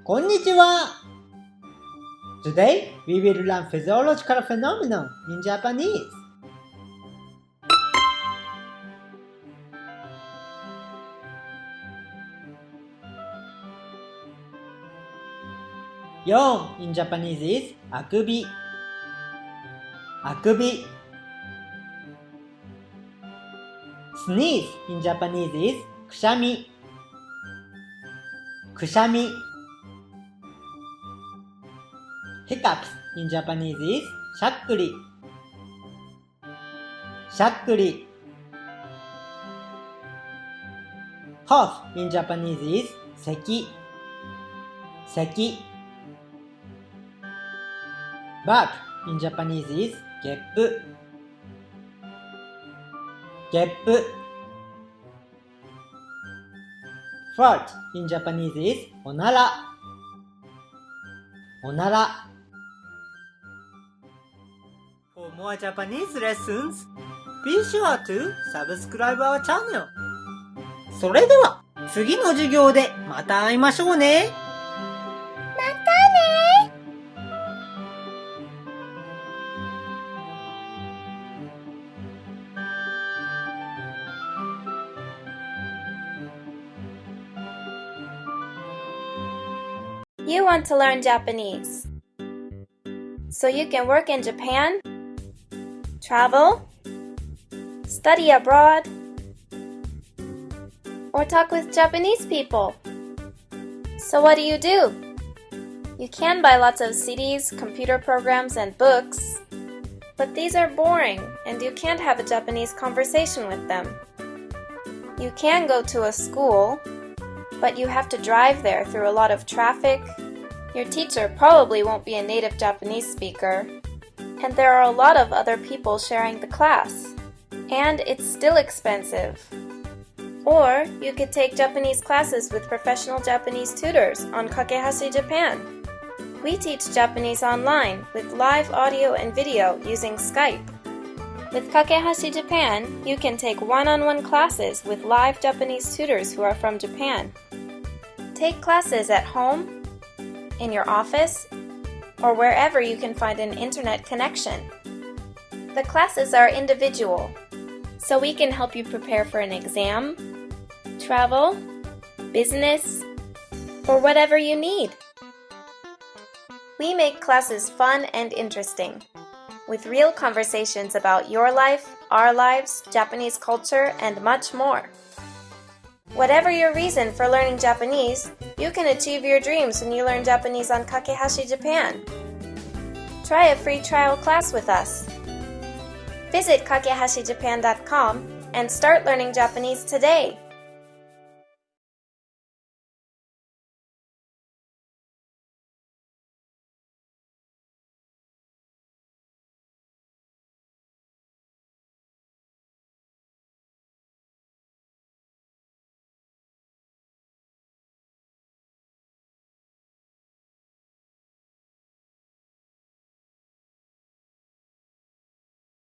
こんにちは Today, we will learn physiological phenomenon in Japanese. Yawn in Japanese is あくび。あくび。Sneeze in Japanese is くしゃみ。くしゃみ。Hiccups in Japanese is しゃっくり。しゃっくり。Cough in Japanese is 咳。咳。Burp in Japanese is ゲップ。ゲップ。Fart in Japanese is おなら。おなら。For more Japanese lessons, be sure to subscribe our channel. それでは次の授業でまた会いましょうね。またね。You want to learn Japanese, so you can work in Japan, travel, study abroad, or talk with Japanese people. So what do? You can buy lots of CDs, computer programs, and books, but these are boring and you can't have a Japanese conversation with them. You can go to a school, but you have to drive there through a lot of traffic. Your teacher probably won't be a native Japanese speaker, and there are a lot of other people sharing the class. And it's still expensive. Or you could take Japanese classes with professional Japanese tutors on Kakehashi Japan. We teach Japanese online with live audio and video using Skype. With Kakehashi Japan, you can take one-on-one classes with live Japanese tutors who are from Japan. Take classes at home, in your office, or wherever you can find an internet connection. The classes are individual, so we can help you prepare for an exam, travel, business, or whatever you need. We make classes fun and interesting, with real conversations about your life, our lives, Japanese culture, and much more. Whatever your reason for learning Japanese, you can achieve your dreams when you learn Japanese on Kakehashi Japan. Try a free trial class with us. Visit kakehashijapan.com and start learning Japanese today.